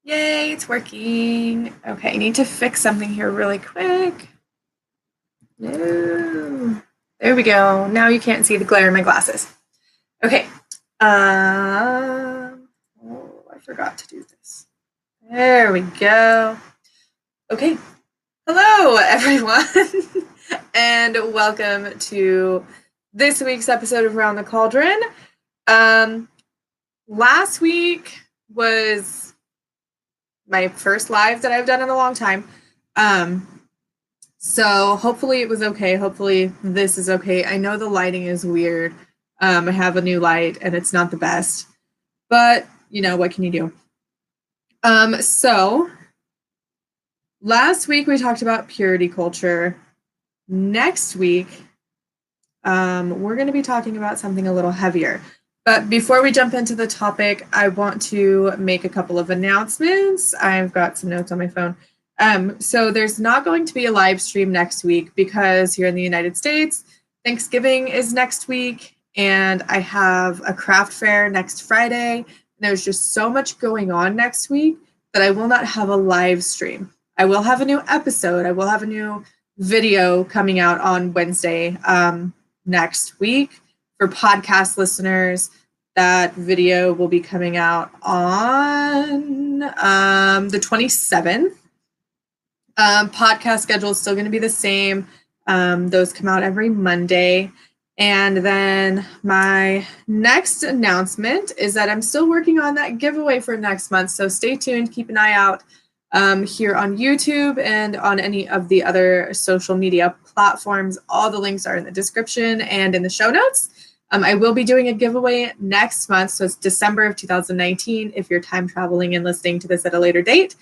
Yay, it's working. Okay, I need to fix something here really quick. No. There we go. Now you can't see the glare in my glasses. Okay. I forgot to do this. There we go. Okay. Hello, everyone, and welcome to this week's episode of Around the Cauldron. Last week was my first live that I've done in a long time. So hopefully it was okay. Hopefully this is okay. I know the lighting is weird. I have a new light and it's not the best, but you know, what can you do? So last week we talked about purity culture. Next week, we're going to be talking about something a little heavier. But before we jump into the topic, I want to make a couple of announcements. I've got some notes on my phone. So there's not going to be a live stream next week because here in the United States, Thanksgiving is next week, and I have a craft fair next Friday. There's just so much going on next week that I will not have a live stream. I will have a new episode. I will have a new video coming out on Wednesday next week. For podcast listeners, that video will be coming out on the 27th. Podcast schedule is still going to be the same. Those come out every Monday. And then my next announcement is that I'm still working on that giveaway for next month. So stay tuned. Keep an eye out here on YouTube and on any of the other social media platforms. All the links are in the description and in the show notes. I will be doing a giveaway next month. So it's December of 2019 if you're time traveling and listening to this at a later date.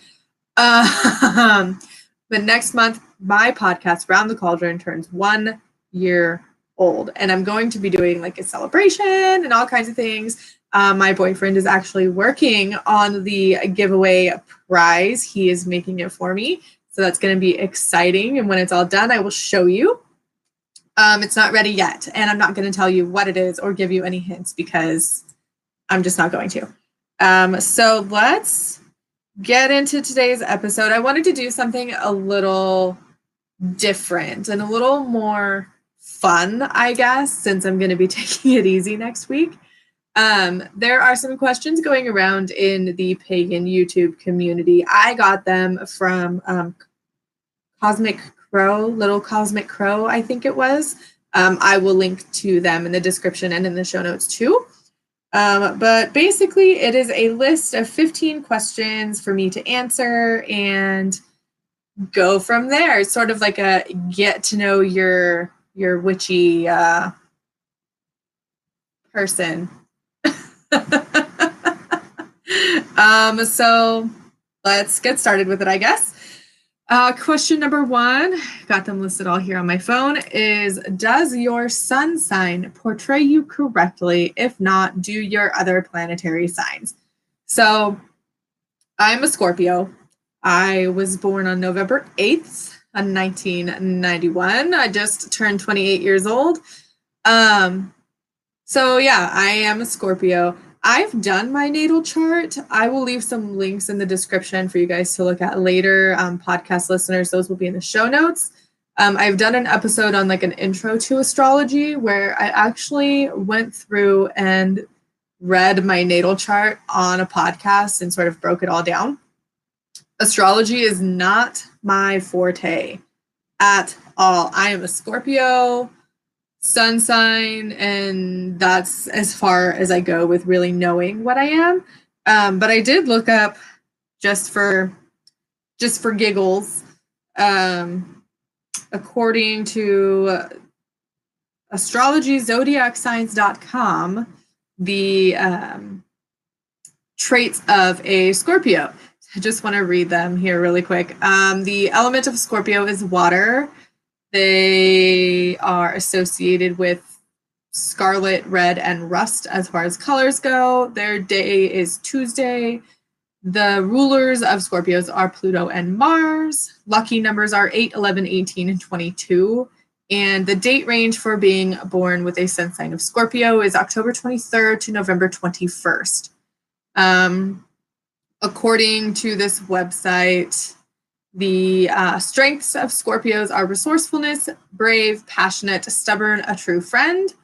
But next month, my podcast, Round the Cauldron, turns 1 year old. And I'm going to be doing like a celebration and all kinds of things. My boyfriend is actually working on the giveaway prize. He is making it for me. So that's going to be exciting. And when it's all done, I will show you. It's not ready yet. And I'm not going to tell you what it is or give you any hints because I'm just not going to. So let's get into today's episode. I wanted to do something a little different and a little more fun, I guess, since I'm going to be taking it easy next week. There are some questions going around in the pagan YouTube community. I got them from Cosmic Crow, Little Cosmic Crow, I think it was. I will link to them in the description and in the show notes too. But basically, it is a list of 15 questions for me to answer and go from there. It's sort of like a get to know your witchy person. So let's get started with it, I guess. Question number 1, got them listed all here on my phone, is does your sun sign portray you correctly? If not, do your other planetary signs? So I'm a Scorpio. I was born on November 8th, 1991. I just turned 28 years old. So yeah, I am a Scorpio. I've done my natal chart. I will leave some links in the description for you guys to look at later. Podcast listeners, those will be in the show notes. I've done an episode on like an intro to astrology where I actually went through and read my natal chart on a podcast and sort of broke it all down. Astrology is not my forte at all. I am a Scorpio sun sign, and that's as far as I go with really knowing what I am. But I did look up just for giggles. According to astrologyzodiacsigns.com, the traits of a Scorpio. I just want to read them here really quick. The element of Scorpio is water. They are associated with scarlet, red, and rust as far as colors go. Their day is Tuesday. The rulers of Scorpios are Pluto and Mars. Lucky numbers are 8, 11, 18, and 22. And the date range for being born with a sun sign of Scorpio is October 23rd to November 21st. According to this website, the strengths of Scorpios are resourcefulness, brave, passionate, stubborn, a true friend.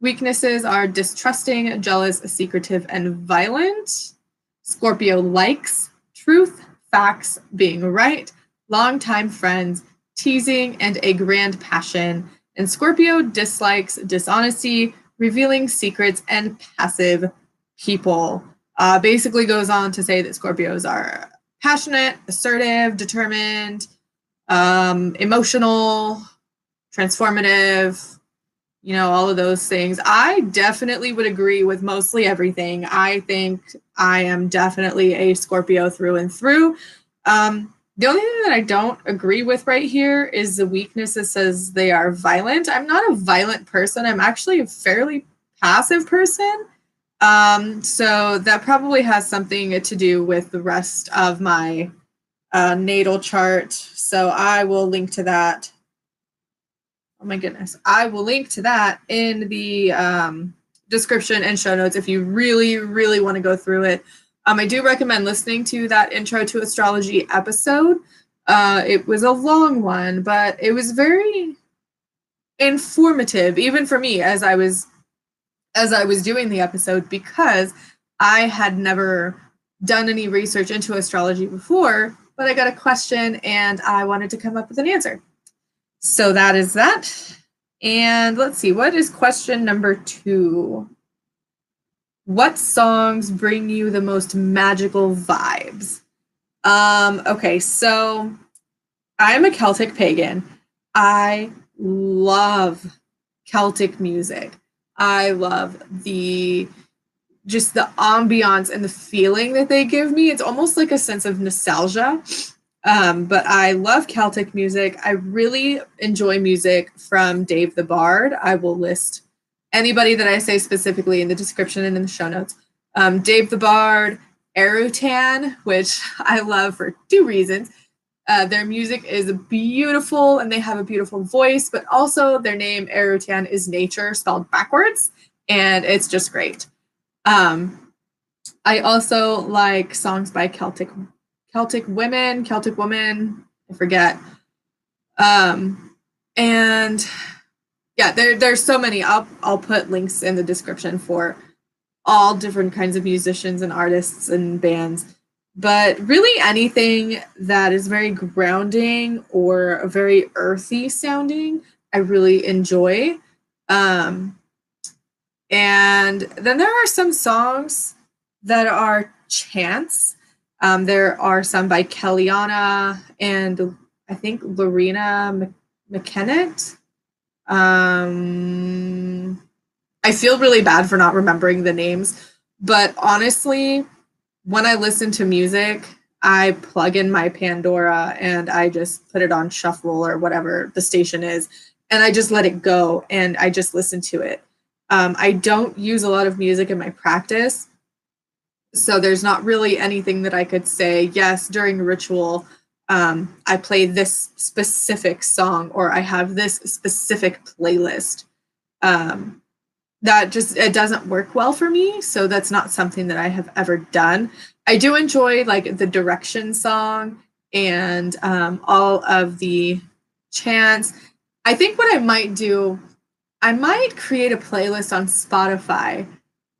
Weaknesses are distrusting, jealous, secretive, and violent. Scorpio likes truth, facts, being right, longtime friends, teasing, and a grand passion. And Scorpio dislikes dishonesty, revealing secrets, and passive people. Basically goes on to say that Scorpios are passionate, assertive, determined, emotional, transformative, all of those things. I definitely would agree with mostly everything. I think I am definitely a Scorpio through and through. The only thing that I don't agree with right here is the weakness that says they are violent. I'm not a violent person. I'm actually a fairly passive person. So that probably has something to do with the rest of my natal chart. So I will link to that. Oh my goodness. I will link to that in the description and show notes if you really, really want to go through it. I do recommend listening to that Intro to Astrology episode. It was a long one, but it was very informative, even for me as I was doing the episode, because I had never done any research into astrology before, but I got a question and I wanted to come up with an answer. So that is that. And let's see, what is question number 2? What songs bring you the most magical vibes? Okay, so I am a Celtic pagan. I love Celtic music. I love the ambiance and the feeling that they give me. It's almost like a sense of nostalgia. But I love Celtic music. I really enjoy music from Dave the Bard. I will list anybody that I say specifically in the description and in the show notes. Dave the Bard, Erutan, which I love for 2 reasons. Their music is beautiful and they have a beautiful voice, but also their name, Erutan, is nature spelled backwards, and it's just great. I also like songs by Celtic women, I forget. And yeah, there's so many. I'll put links in the description for all different kinds of musicians and artists and bands. But really anything that is very grounding or very earthy sounding, I really enjoy. And then there are some songs that are chants. There are some by Kellyanna and I think Lorena McKennett. I feel really bad for not remembering the names, but honestly, when I listen to music, I plug in my Pandora and I just put it on shuffle or whatever the station is, and I just let it go and I just listen to it. I don't use a lot of music in my practice, so there's not really anything that I could say, yes, during a ritual, I play this specific song or I have this specific playlist. That just, it doesn't work well for me. So that's not something that I have ever done. I do enjoy like the direction song and all of the chants. I think what I might do, I might create a playlist on Spotify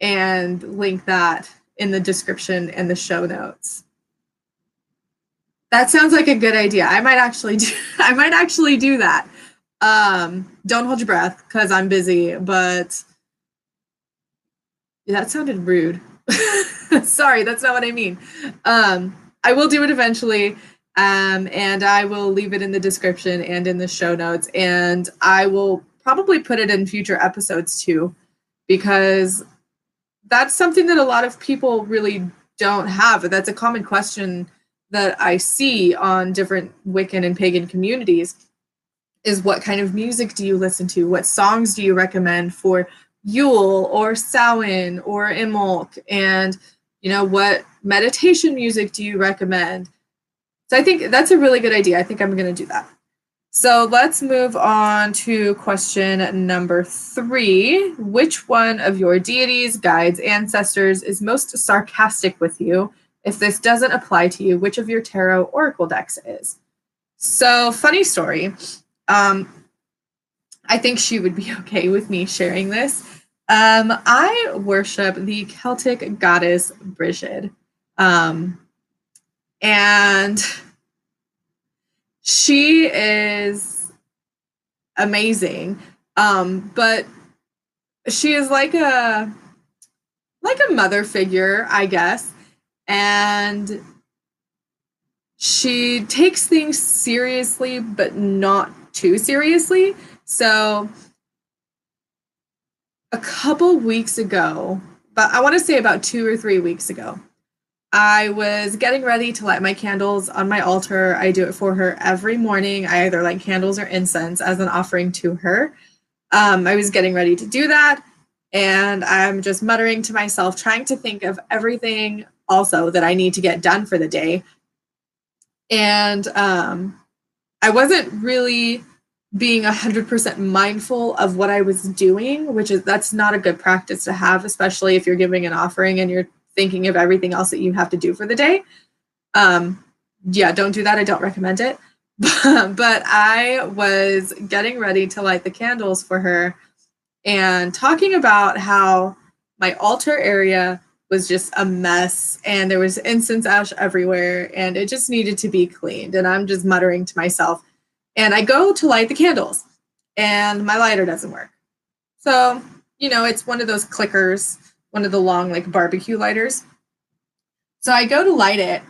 and link that in the description and the show notes. That sounds like a good idea. I might actually do that. Don't hold your breath because I'm busy, but that sounded rude. Sorry, that's not what I mean. I will do it eventually, and I will leave it in the description and in the show notes, and I will probably put it in future episodes too, because that's something that a lot of people really don't have. That's a common question that I see on different Wiccan and pagan communities is what kind of music do you listen to? What songs do you recommend for Yule or Samhain or Imbolc? And, what meditation music do you recommend? So I think that's a really good idea. I think I'm going to do that. So let's move on to question number 3. Which one of your deities, guides, ancestors is most sarcastic with you? If this doesn't apply to you, which of your tarot oracle decks is? So, funny story. I think she would be okay with me sharing this. I worship the Celtic goddess Brigid. And she is amazing. But she is like a mother figure, I guess. And she takes things seriously, but not too seriously. So a couple weeks ago, but I want to say about 2 or 3 weeks ago, I was getting ready to light my candles on my altar. I do it for her every morning. I either light candles or incense as an offering to her. I was getting ready to do that, and I'm just muttering to myself, trying to think of everything also that I need to get done for the day. And I wasn't really being 100% mindful of what I was doing, that's not a good practice to have, especially if you're giving an offering and you're thinking of everything else that you have to do for the day. Yeah, don't do that. I don't recommend it. But I was getting ready to light the candles for her and talking about how my altar area was just a mess and there was incense ash everywhere and it just needed to be cleaned. And I'm just muttering to myself. And I go to light the candles and my lighter doesn't work. So, it's one of those clickers, one of the long like barbecue lighters. So I go to light it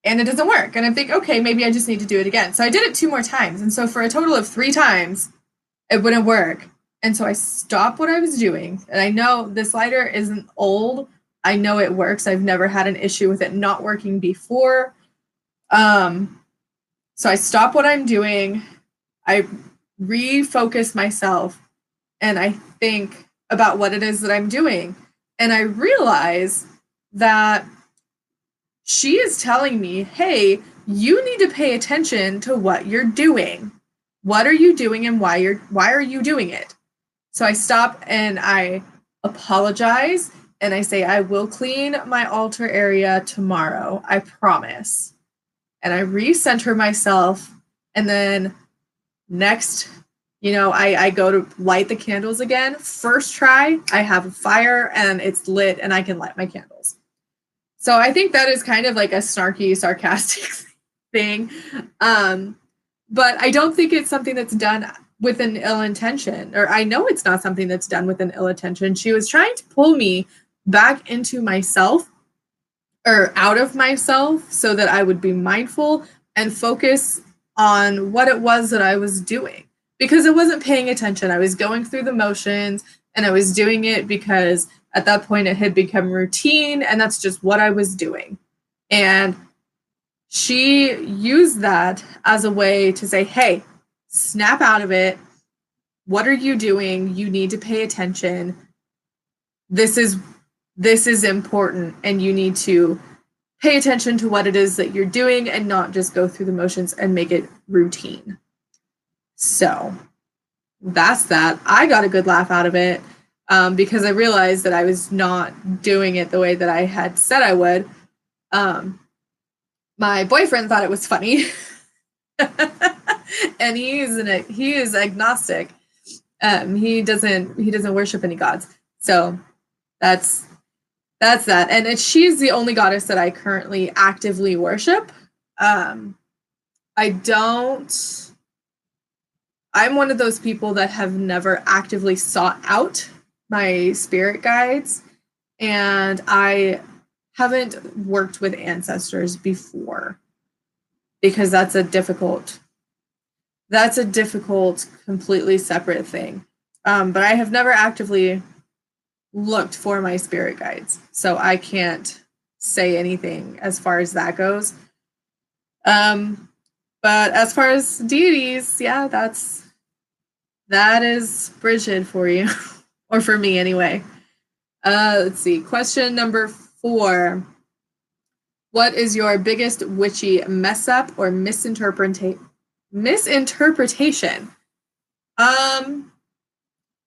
and it doesn't work. And I think, okay, maybe I just need to do it again. So I did it 2 more times. And so for a total of 3 times, it wouldn't work. And so I stopped what I was doing. And I know this lighter isn't old. I know it works. I've never had an issue with it not working before. So I stop what I'm doing. I refocus myself and I think about what it is that I'm doing. And I realize that she is telling me, hey, you need to pay attention to what you're doing. What are you doing and why are you doing it? So I stop and I apologize and I say, I will clean my altar area tomorrow. I promise. And I recenter myself. And then next, I go to light the candles again. First try, I have a fire and it's lit and I can light my candles. So I think that is kind of like a snarky, sarcastic thing. But I don't think it's something that's done with an ill intention, or I know it's not something that's done with an ill intention. She was trying to pull me back into myself or out of myself so that I would be mindful and focus on what it was that I was doing, because I wasn't paying attention. I was going through the motions and I was doing it because at that point it had become routine and that's just what I was doing. And she used that as a way to say, hey, snap out of it. What are you doing? You need to pay attention. This is important and you need to pay attention to what it is that you're doing and not just go through the motions and make it routine. So that's that. I got a good laugh out of it because I realized that I was not doing it the way that I had said I would. My boyfriend thought it was funny. And he is agnostic. He doesn't worship any gods. So that's that. And she's the only goddess that I currently actively worship. I'm one of those people that have never actively sought out my spirit guides, and I haven't worked with ancestors before because that's a difficult, completely separate thing. But I have never actively looked for my spirit guides, so I can't say anything as far as that goes. But as far as deities, yeah, that is Brigid for you, or for me anyway. Let's see. Question number 4. What is your biggest witchy mess up or misinterpretation?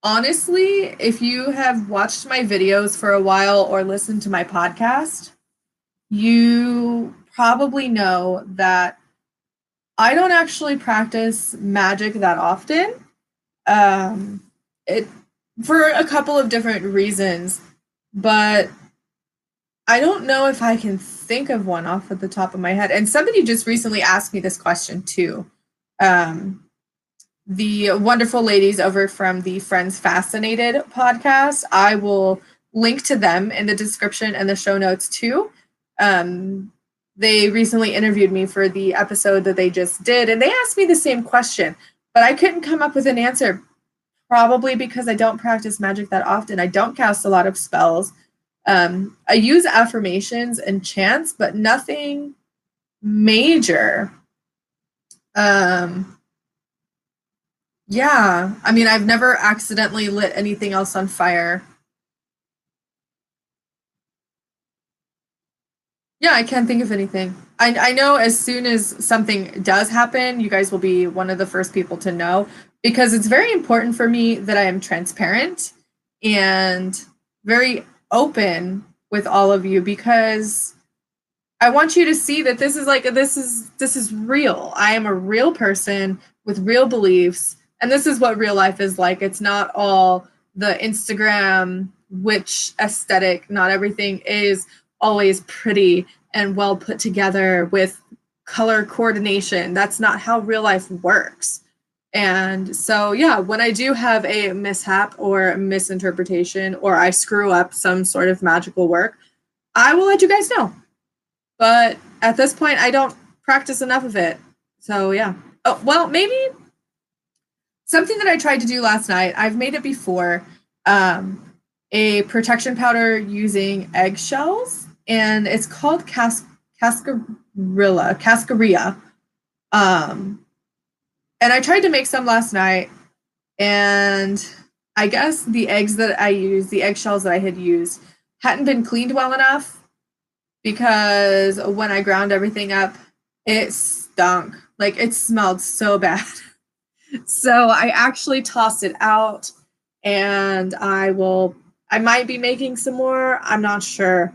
Honestly, if you have watched my videos for a while or listened to my podcast, you probably know that I don't actually practice magic that often. It for a couple of different reasons, but I don't know if I can think of one off of the top of my head. And somebody just recently asked me this question too. The wonderful ladies over from the Friends Fascinated podcast. I will link to them in the description and the show notes too. They recently interviewed me for the episode that they just did, and they asked me the same question, but I couldn't come up with an answer, probably because I don't practice magic that often. I don't cast a lot of spells. I use affirmations and chants, but nothing major. Yeah, I mean, I've never accidentally lit anything else on fire. Yeah, I can't think of anything. I know as soon as something does happen, you guys will be one of the first people to know, because it's very important for me that I am transparent and very open with all of you, because I want you to see that this is real. I am a real person with real beliefs, and this is what real life is like. It's not all the Instagram witch aesthetic. Not everything is always pretty and well put together with color coordination. That's not how real life works. And so, yeah, when I do have a mishap or misinterpretation, or I screw up some sort of magical work, I will let you guys know. But at this point, I don't practice enough of it. So, yeah. Oh, well, maybe something that I tried to do last night, I've made it before, a protection powder using eggshells, and it's called cascarilla. And I tried to make some last night, and I guess the eggshells that I had used, hadn't been cleaned well enough, because when I ground everything up, it stunk. Like, it smelled so bad. So I actually tossed it out, and I might be making some more. I'm not sure.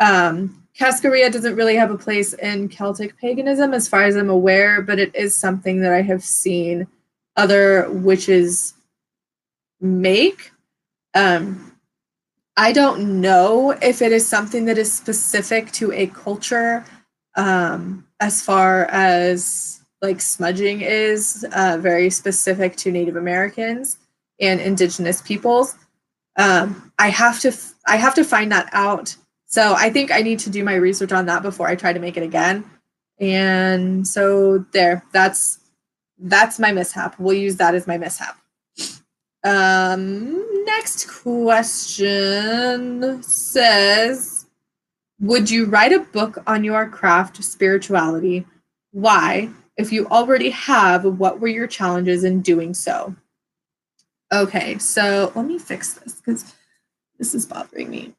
Cascarilla doesn't really have a place in Celtic paganism as far as I'm aware, but it is something that I have seen other witches make. I don't know if it is something that is specific to a culture, as far as like smudging is very specific to Native Americans and indigenous peoples. I have to find that out. So I think I need to do my research on that before I try to make it again. And so that's my mishap. We'll use that as my mishap. Next question says, would you write a book on your craft spirituality? Why? If you already have, what were your challenges in doing so? Okay, so let me fix this because this is bothering me.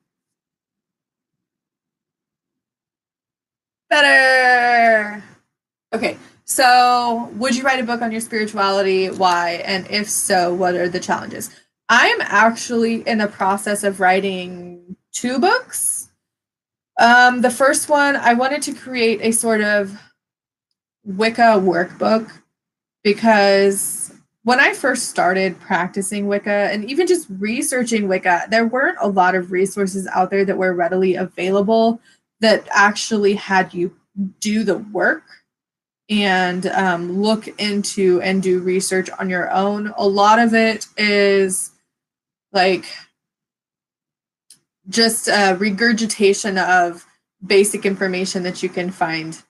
Better. Okay, so would you write a book on your spirituality? Why? And if so, what are the challenges? I am actually in the process of writing 2 books. The first one, I wanted to create a sort of Wicca workbook, because when I first started practicing Wicca and even just researching Wicca, there weren't a lot of resources out there that were readily available that actually had you do the work and look into and do research on your own. A lot of it is like just a regurgitation of basic information that you can find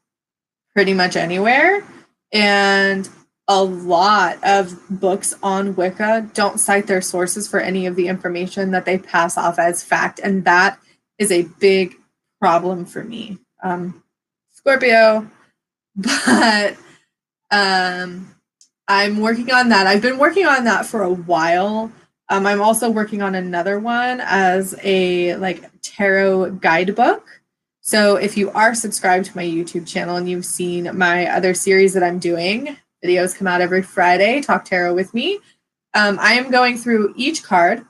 pretty much anywhere. And a lot of books on Wicca don't cite their sources for any of the information that they pass off as fact. And that is a big problem for me. Scorpio, but I'm working on that. I've been working on that for a while. I'm also working on another one as a like tarot guidebook. So if you are subscribed to my YouTube channel and you've seen my other series that I'm doing, videos come out every Friday, Talk Tarot with me. I am going through each card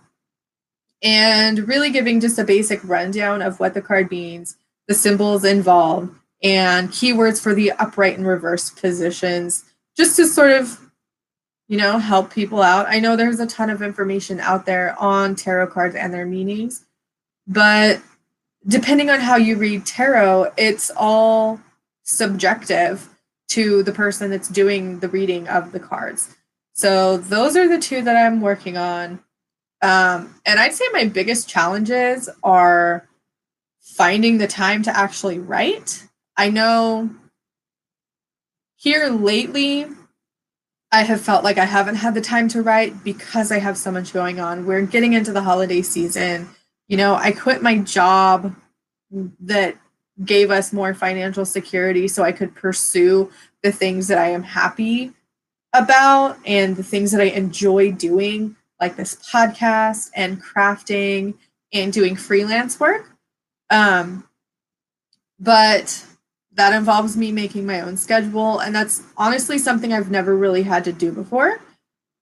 and really giving just a basic rundown of what the card means, the symbols involved, and keywords for the upright and reverse positions, just to sort of, help people out. I know there's a ton of information out there on tarot cards and their meanings, but depending on how you read tarot, it's all subjective to the person that's doing the reading of the cards. So those are the two that I'm working on. And I'd say my biggest challenges are finding the time to actually write. I know here lately, I have felt like I haven't had the time to write because I have so much going on. We're getting into the holiday season. I quit my job that gave us more financial security so I could pursue the things that I am happy about and the things that I enjoy doing, like this podcast and crafting and doing freelance work. But that involves me making my own schedule, and that's honestly something I've never really had to do before.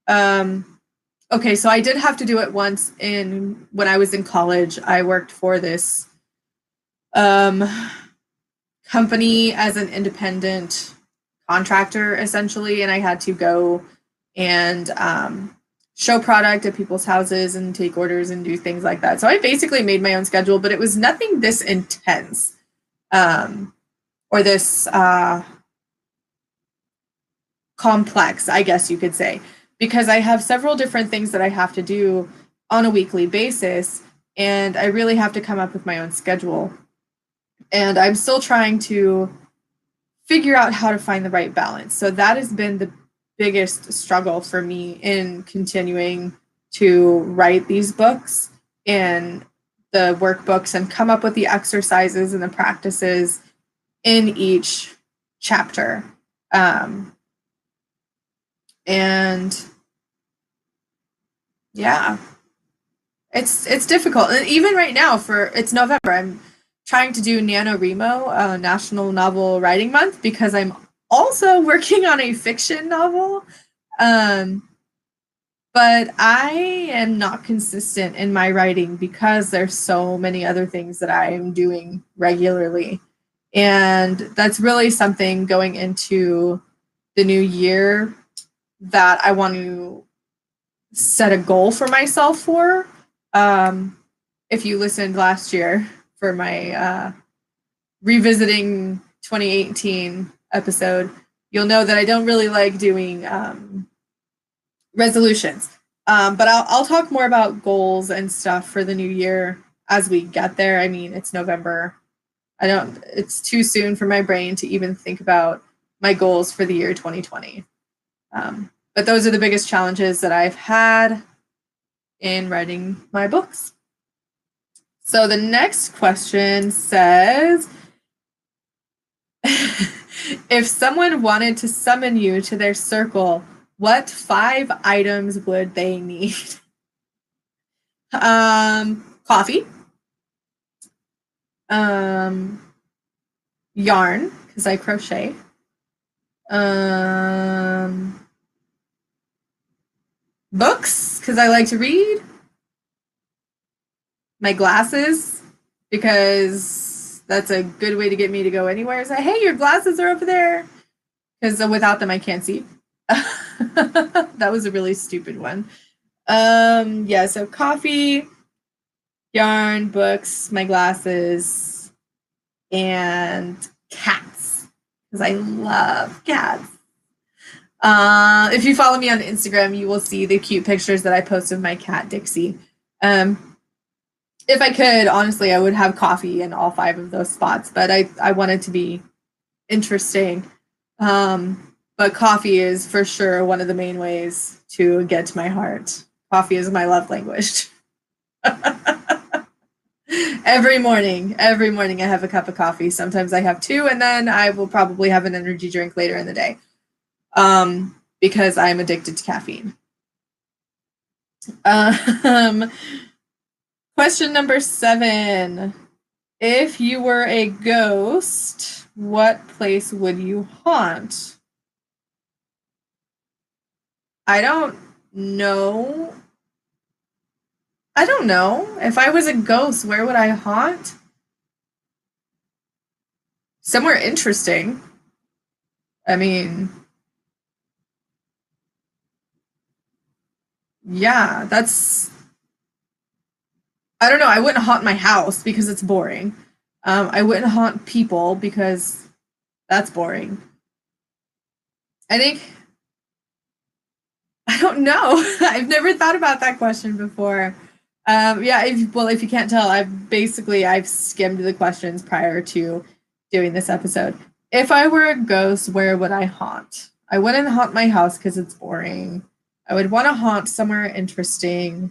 Okay, so I did have to do it once when I was in college. I worked for this company as an independent contractor, essentially, and I had to go and show product at people's houses and take orders and do things like that. So I basically made my own schedule, but it was nothing this intense. Or this complex, I guess you could say, because I have several different things that I have to do on a weekly basis, and I really have to come up with my own schedule. And I'm still trying to figure out how to find the right balance. So that has been the biggest struggle for me in continuing to write these books and the workbooks and come up with the exercises and the practices in each chapter. And yeah, it's difficult. And even right now, it's November, I'm trying to do NaNoWriMo, National Novel Writing Month, because I'm also working on a fiction novel. But I am not consistent in my writing because there's so many other things that I am doing regularly. And that's really something going into the new year that I want to set a goal for myself for. If you listened last year for my revisiting 2018 episode, you'll know that I don't really like doing resolutions. But I'll talk more about goals and stuff for the new year as we get there. I mean, it's November. It's too soon for my brain to even think about my goals for the year 2020. But those are the biggest challenges that I've had in writing my books. So the next question says, if someone wanted to summon you to their circle, what 5 items would they need? Coffee. Yarn, because I crochet. Books, because I like to read. My glasses, because that's a good way to get me to go anywhere. Say, hey, your glasses are over there. Because without them, I can't see. That was a really stupid one. Yeah, so coffee, yarn, books, my glasses, and cats, because I love cats. If you follow me on Instagram, you will see the cute pictures that I post of my cat, Dixie. If I could, honestly, I would have coffee in all 5 of those spots, but I want it to be interesting. But coffee is for sure one of the main ways to get to my heart. Coffee is my love language. Every morning I have a cup of coffee. Sometimes I have 2, and then I will probably have an energy drink later in the day. Because I'm addicted to caffeine. Question number 7. If you were a ghost, what place would you haunt? I don't know. If I was a ghost, where would I haunt? Somewhere interesting. I mean, yeah, I don't know. I wouldn't haunt my house because it's boring. I wouldn't haunt people because that's boring. I think, I don't know. I've never thought about that question before. Yeah, if you can't tell, I've skimmed the questions prior to doing this episode. If I were a ghost, where would I haunt? I wouldn't haunt my house because it's boring. I would want to haunt somewhere interesting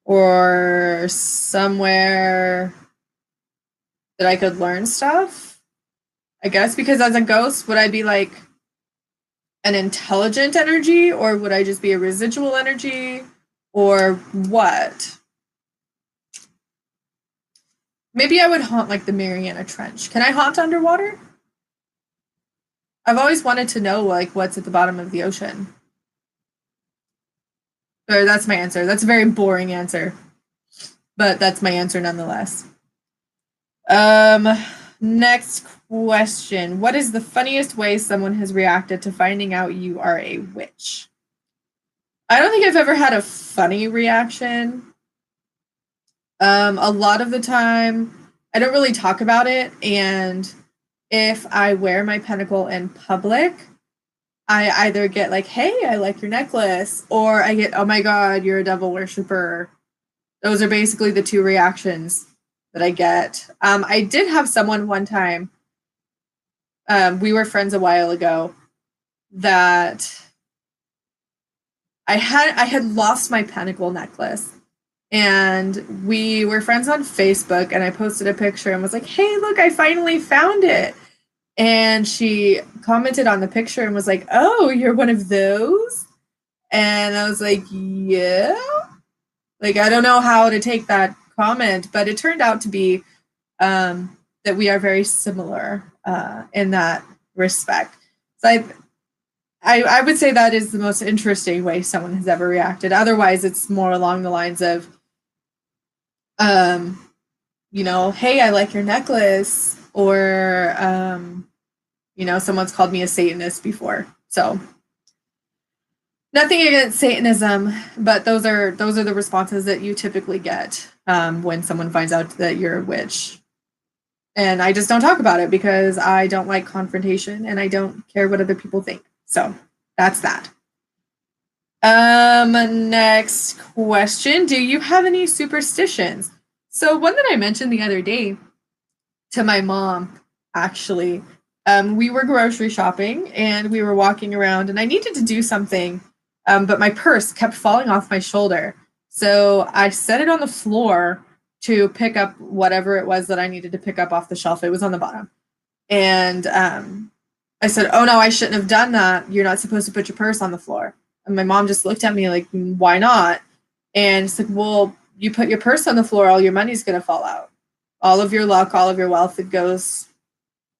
or somewhere that I could learn stuff. I guess because as a ghost, would I be like an intelligent energy or would I just be a residual energy or what? Maybe I would haunt like the Mariana Trench. Can I haunt underwater? I've always wanted to know like what's at the bottom of the ocean. Or that's my answer. That's a very boring answer, but that's my answer nonetheless. Um, Next question. What is the funniest way someone has reacted to finding out you are a witch? I don't think I've ever had a funny reaction. A lot of the time, I don't really talk about it. And if I wear my pentacle in public, I either get like, hey, I like your necklace, or I get, oh my God, you're a devil worshiper. Those are basically the two reactions that I get. I did have someone one time, we were friends a while ago, that I had lost my pentacle necklace. And we were friends on Facebook, and I posted a picture and was like, hey, look, I finally found it. And she commented on the picture and was like, oh, you're one of those? And I was like, yeah. Like, I don't know how to take that comment, but it turned out to be that we are very similar in that respect. So I would say that is the most interesting way someone has ever reacted. Otherwise, it's more along the lines of, hey, I like your necklace, or, someone's called me a Satanist before. So nothing against Satanism, but those are the responses that you typically get when someone finds out that you're a witch. And I just don't talk about it because I don't like confrontation and I don't care what other people think. So that's that. Next question. Do you have any superstitions? So one that I mentioned the other day to my mom, actually, we were grocery shopping and we were walking around and I needed to do something, but my purse kept falling off my shoulder. So I set it on the floor to pick up whatever it was that I needed to pick up off the shelf. It was on the bottom. And I said, oh no, I shouldn't have done that. You're not supposed to put your purse on the floor. And my mom just looked at me like, why not? And it's like, well, you put your purse on the floor, all your money's going to fall out. All of your luck, all of your wealth, it goes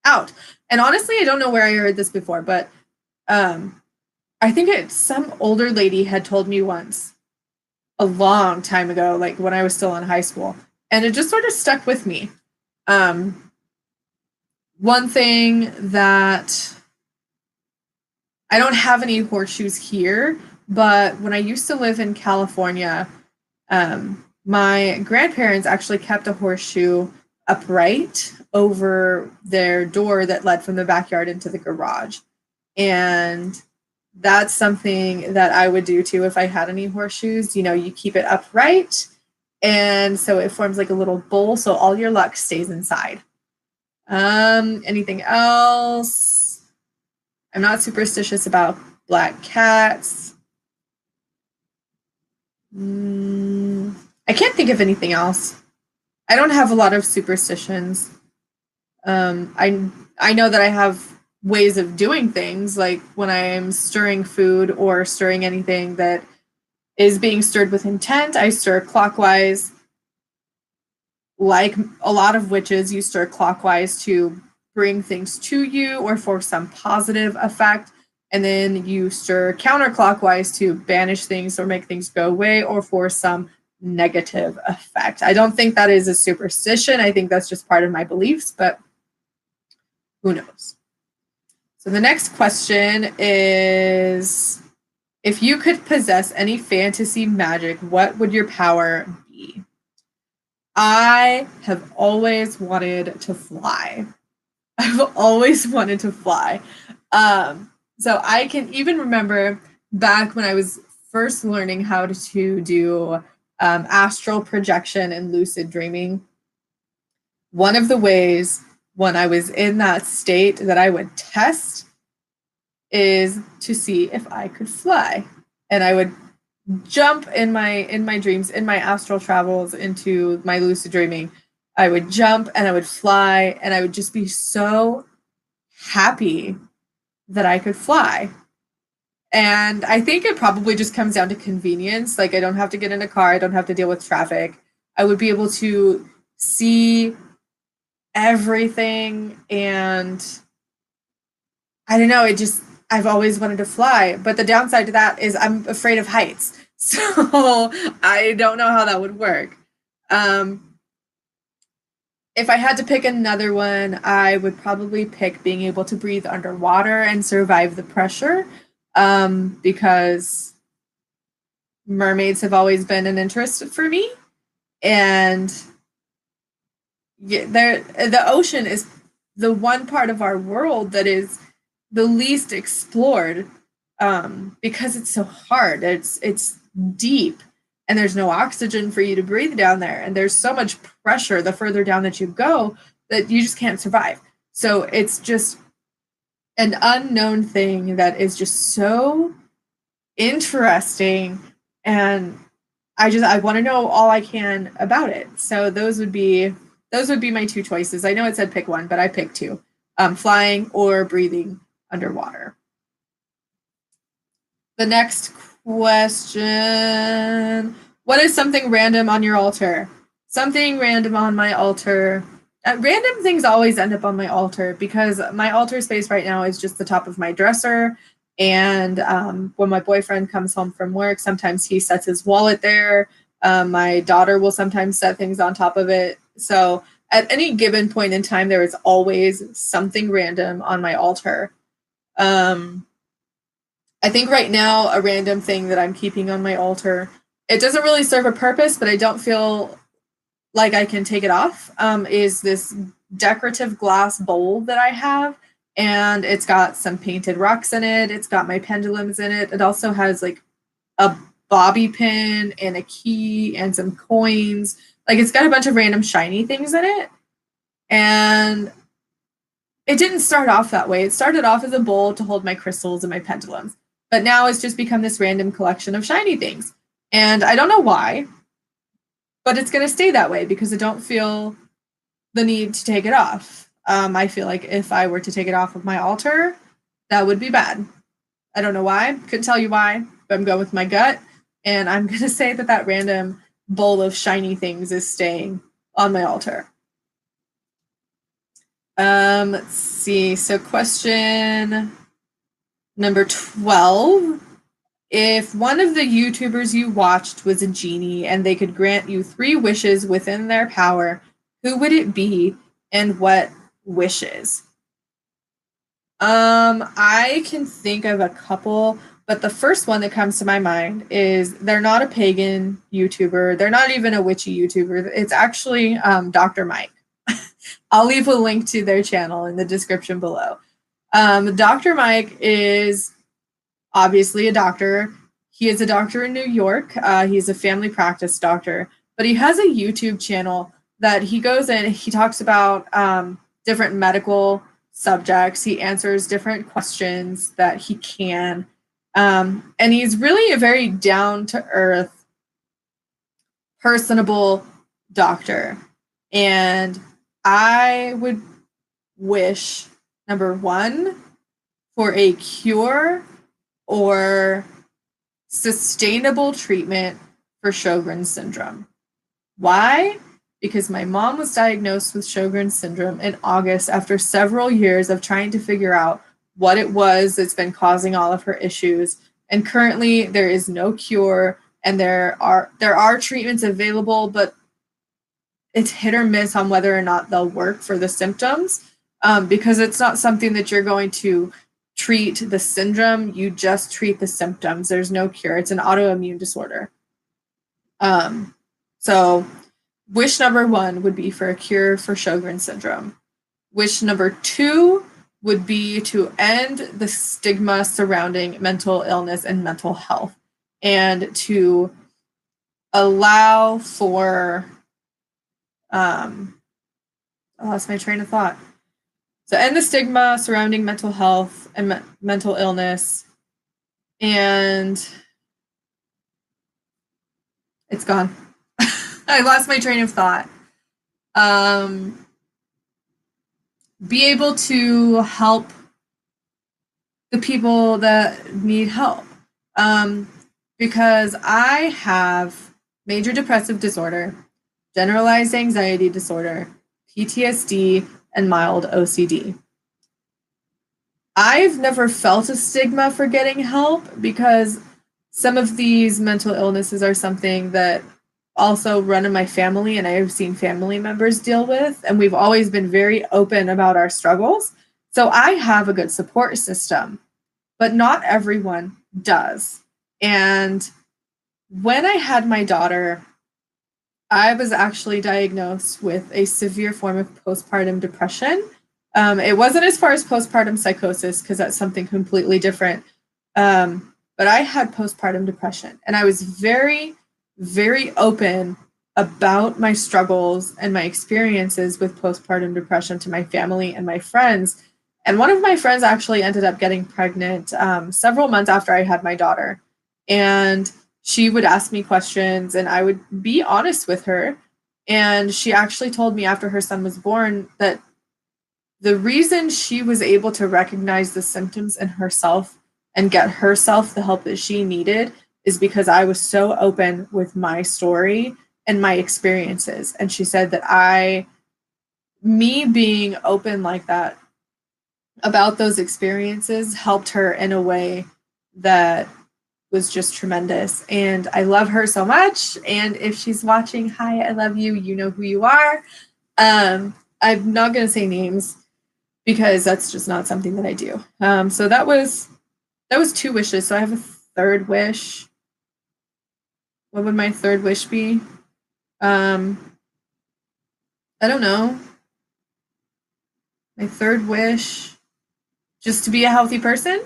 out. And honestly, I don't know where I heard this before, but I think some older lady had told me once a long time ago, like when I was still in high school. And it just sort of stuck with me. One thing that I don't have any horseshoes here, but when I used to live in California, my grandparents actually kept a horseshoe upright over their door that led from the backyard into the garage. And that's something that I would do too if I had any horseshoes. You keep it upright, and so it forms like a little bowl, so all your luck stays inside. Anything else? I'm not superstitious about black cats. I can't think of anything else. I don't have a lot of superstitions. I know that I have ways of doing things, like when I'm stirring food or stirring anything that is being stirred with intent, I stir clockwise. Like a lot of witches, you stir clockwise to bring things to you or for some positive effect. And then you stir counterclockwise to banish things or make things go away or for some negative effect. I don't think that is a superstition. I think that's just part of my beliefs, but Who knows? So the next question is, if you could possess any fantasy magic, what would your power be? I have always wanted to fly. I've always wanted to fly. So I can even remember back when I was first learning how to do astral projection and lucid dreaming. One of the ways when I was in that state that I would test is to see if I could fly. And I would jump in my dreams, in my astral travels, into my lucid dreaming. I would jump and I would fly, and I would just be so happy that I could fly. And I think it probably just comes down to convenience. Like, I don't have to get in a car, I don't have to deal with traffic. I would be able to see everything, and I don't know, I've always wanted to fly. But the downside to that is I'm afraid of heights. So I don't know how that would work. If I had to pick another one, I would probably pick being able to breathe underwater and survive the pressure, because mermaids have always been an interest for me. And the ocean is the one part of our world that is the least explored, because it's so hard. It's deep, and there's no oxygen for you to breathe down there, and there's so much pressure the further down that you go that you just can't survive. So it's just an unknown thing that is just so interesting, and I want to know all I can about it. So those would be my two choices. I know it said pick one, but I picked two: flying or breathing underwater. The next question: what is something random on your altar? Something random on my altar. Random things always end up on my altar because my altar space right now is just the top of my dresser. And when my boyfriend comes home from work, sometimes he sets his wallet there. My daughter will sometimes set things on top of it. So at any given point in time, there is always something random on my altar. I think right now a random thing that I'm keeping on my altar, it doesn't really serve a purpose, but I don't feel like I can take it off, is this decorative glass bowl that I have. And it's got some painted rocks in it. It's got my pendulums in it. It also has like a bobby pin and a key and some coins. Like, it's got a bunch of random shiny things in it. And it didn't start off that way. It started off as a bowl to hold my crystals and my pendulums. But now it's just become this random collection of shiny things. And I don't know why, but it's going to stay that way because I don't feel the need to take it off. I feel like if I were to take it off of my altar, that would be bad. I don't know why. Couldn't tell you why, but I'm going with my gut. And I'm going to say that random bowl of shiny things is staying on my altar. Let's see. So question number 12. If one of the YouTubers you watched was a genie and they could grant you 3 wishes within their power, who would it be and what wishes? I can think of a couple, but the first one that comes to my mind is they're not a pagan YouTuber. They're not even a witchy YouTuber. It's actually Dr. Mike. I'll leave a link to their channel in the description below. Dr. Mike is obviously a doctor. He is a doctor in New York. He's a family practice doctor, but he has a YouTube channel that he goes in, he talks about different medical subjects. He answers different questions that he can. And he's really a very down-to-earth, personable doctor. And I would wish, number 1, for a cure or sustainable treatment for Sjogren's syndrome. Why? Because my mom was diagnosed with Sjogren's syndrome in August after several years of trying to figure out what it was that's been causing all of her issues. And currently there is no cure, and there are treatments available, but it's hit or miss on whether or not they'll work for the symptoms. because it's not something that you're going to treat the syndrome. You just treat the symptoms. There's no cure. It's an autoimmune disorder. So wish number 1 would be for a cure for Sjogren's syndrome. Wish number 2 would be to end the stigma surrounding mental illness and mental health, and to allow for, I lost my train of thought. So end the stigma surrounding mental health and mental illness, and it's gone. I lost my train of thought. Be able to help the people that need help. Because I have major depressive disorder, generalized anxiety disorder, PTSD, and mild OCD. I've never felt a stigma for getting help because some of these mental illnesses are something that also run in my family, and I have seen family members deal with, and we've always been very open about our struggles. So I have a good support system, but not everyone does. And when I had my daughter, I was actually diagnosed with a severe form of postpartum depression. It wasn't as far as postpartum psychosis, because that's something completely different. But I had postpartum depression, and I was very, very open about my struggles and my experiences with postpartum depression to my family and my friends. And one of my friends actually ended up getting pregnant several months after I had my daughter. And she would ask me questions, and I would be honest with her. And she actually told me after her son was born that the reason she was able to recognize the symptoms in herself and get herself the help that she needed is because I was so open with my story and my experiences. And she said that me being open like that about those experiences helped her in a way that was just tremendous. And I love her so much. And if she's watching, hi, I love you. You know who you are. I'm not going to say names because that's just not something that I do. So that was 2 wishes. So I have a third wish. What would my third wish be? I don't know. My third wish, just to be a healthy person,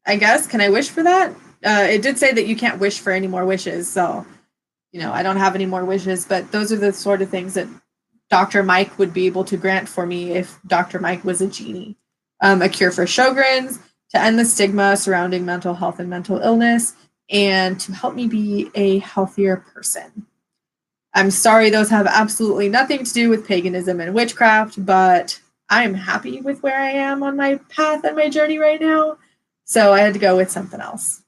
I guess. Can I wish for that? It did say that you can't wish for any more wishes. So, I don't have any more wishes, but those are the sort of things that Dr. Mike would be able to grant for me if Dr. Mike was a genie. A cure for Sjogren's, to end the stigma surrounding mental health and mental illness, and to help me be a healthier person. I'm sorry, those have absolutely nothing to do with paganism and witchcraft, but I'm happy with where I am on my path and my journey right now. So I had to go with something else.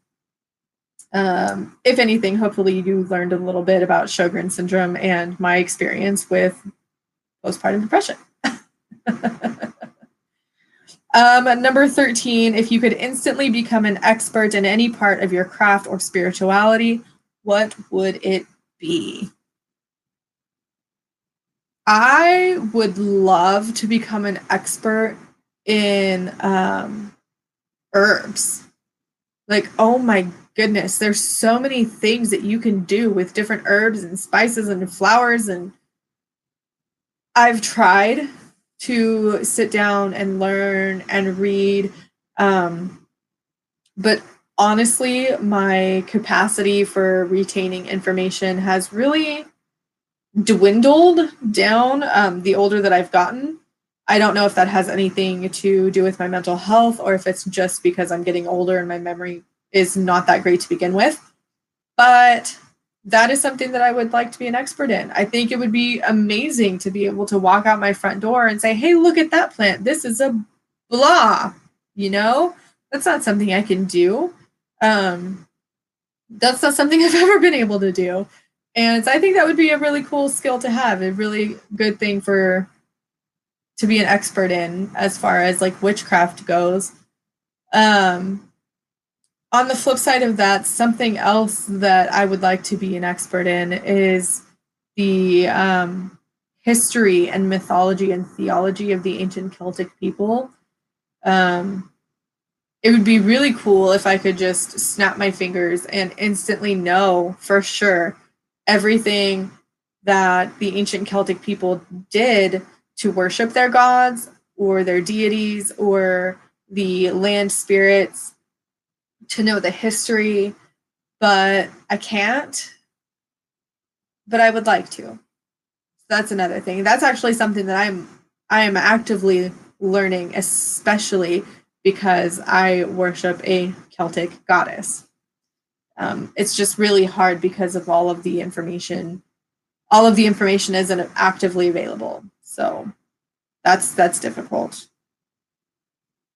If anything, hopefully you learned a little bit about Sjogren's syndrome and my experience with postpartum depression. Number 13, if you could instantly become an expert in any part of your craft or spirituality, what would it be? I would love to become an expert in herbs. Like, oh my goodness, there's so many things that you can do with different herbs and spices and flowers. And I've tried to sit down and learn and read. But honestly, my capacity for retaining information has really dwindled down the older that I've gotten. I don't know if that has anything to do with my mental health or if it's just because I'm getting older and my memory is not that great to begin with. But that is something that I would like to be an expert in. I think it would be amazing to be able to walk out my front door and say, hey, look at that plant. This is a blah. That's not something I can do. That's not something I've ever been able to do. And so I think that would be a really cool skill to have, a really good thing to be an expert in as far as like witchcraft goes. On the flip side of that, something else that I would like to be an expert in is the history and mythology and theology of the ancient Celtic people. It would be really cool if I could just snap my fingers and instantly know for sure everything that the ancient Celtic people did to worship their gods or their deities or the land spirits, to know the history, but I can't. But I would like to. That's another thing. That's actually something that I am actively learning, especially because I worship a Celtic goddess. It's just really hard because of all of the information. All of the information isn't actively available, so that's difficult.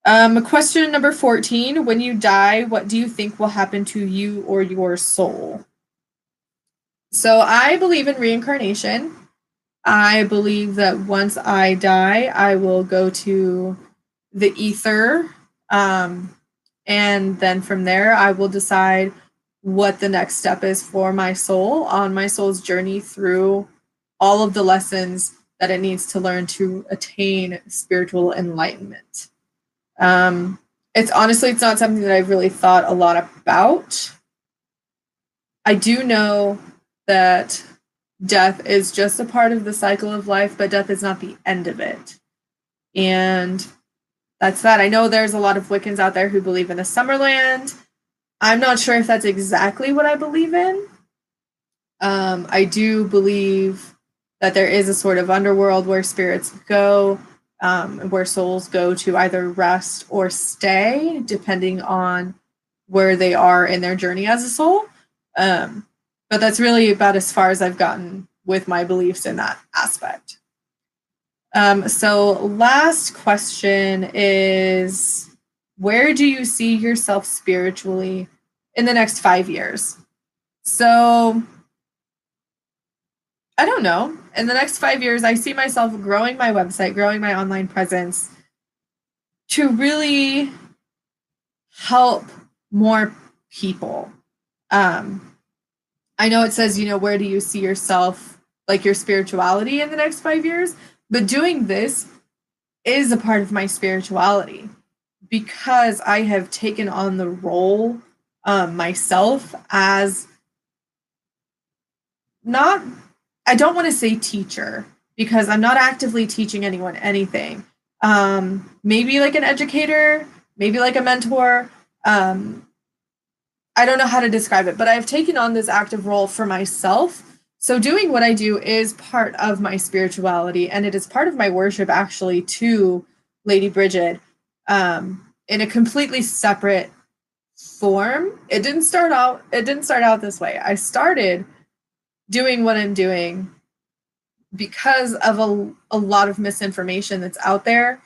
Question number 14. When you die, what do you think will happen to you or your soul? So I believe in reincarnation. I believe that once I die, I will go to the ether. And then from there, I will decide what the next step is for my soul on my soul's journey through all of the lessons that it needs to learn to attain spiritual enlightenment. It's not something that I've really thought a lot about. I do know that death is just a part of the cycle of life, but death is not the end of it. And that's that. I know there's a lot of Wiccans out there who believe in a Summerland. I'm not sure if that's exactly what I believe in. I do believe that there is a sort of underworld where spirits go, where souls go to either rest or stay, depending on where they are in their journey as a soul. But that's really about as far as I've gotten with my beliefs in that aspect. So last question is, where do you see yourself spiritually in the next 5 years? So I don't know. In the next 5 years, I see myself growing my website, growing my online presence to really help more people. I know it says, where do you see yourself, like your spirituality in the next 5 years? But doing this is a part of my spirituality because I have taken on the role myself as I don't want to say teacher because I'm not actively teaching anyone anything. Maybe like an educator, maybe like a mentor. I don't know how to describe it, but I've taken on this active role for myself. So doing what I do is part of my spirituality, and it is part of my worship actually to Lady Bridget in a completely separate form. It didn't start out this way. I started doing what I'm doing because of a lot of misinformation that's out there.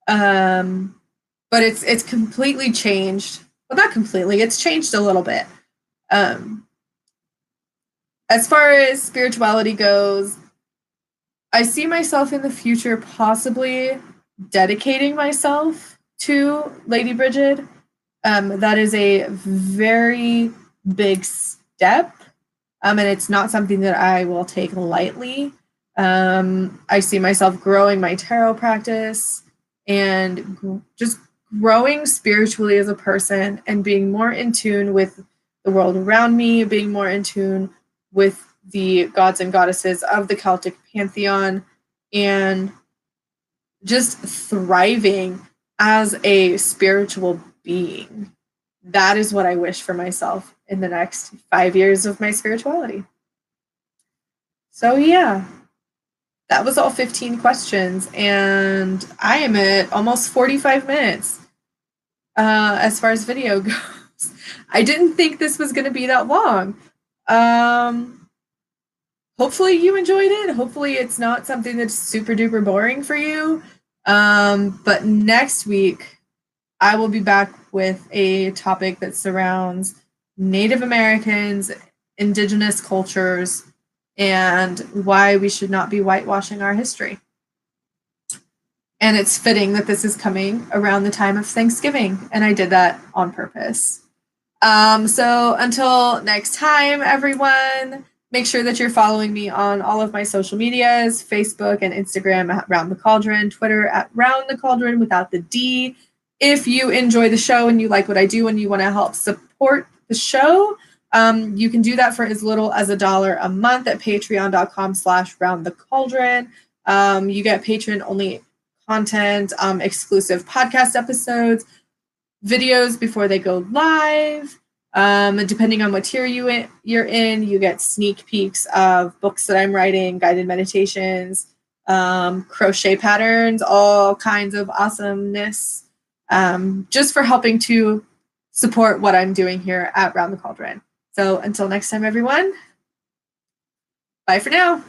But it's completely changed. Well, not completely, it's changed a little bit. As far as spirituality goes, I see myself in the future possibly dedicating myself to Lady Bridget. That is a very big step, and it's not something that I will take lightly. I see myself growing my tarot practice and just growing spiritually as a person and being more in tune with the world around me, being more in tune with the gods and goddesses of the Celtic pantheon, and just thriving as a spiritual being. That is what I wish for myself in the next 5 years of my spirituality. So yeah, that was all 15 questions, and I am at almost 45 minutes as far as video goes. I didn't think this was going to be that long. Hopefully you enjoyed it. Hopefully it's not something that's super duper boring for you. But next week, I will be back with a topic that surrounds Native Americans, indigenous cultures, and why we should not be whitewashing our history. And it's fitting that this is coming around the time of Thanksgiving, and I did that on purpose. So until next time, everyone, Make sure that you're following me on all of my social medias, Facebook and Instagram at Round the Cauldron, Twitter at Round the Cauldron without the D. If you enjoy the show and you like what I do and you want to help support the show, you can do that for as little as $1 a month at patreon.com/roundthecauldron. You get patron-only content, exclusive podcast episodes, videos before they go live. Depending on what tier you're in, you get sneak peeks of books that I'm writing, guided meditations, crochet patterns, all kinds of awesomeness, just for helping to support what I'm doing here at Round the Cauldron. So until next time, everyone, bye for now.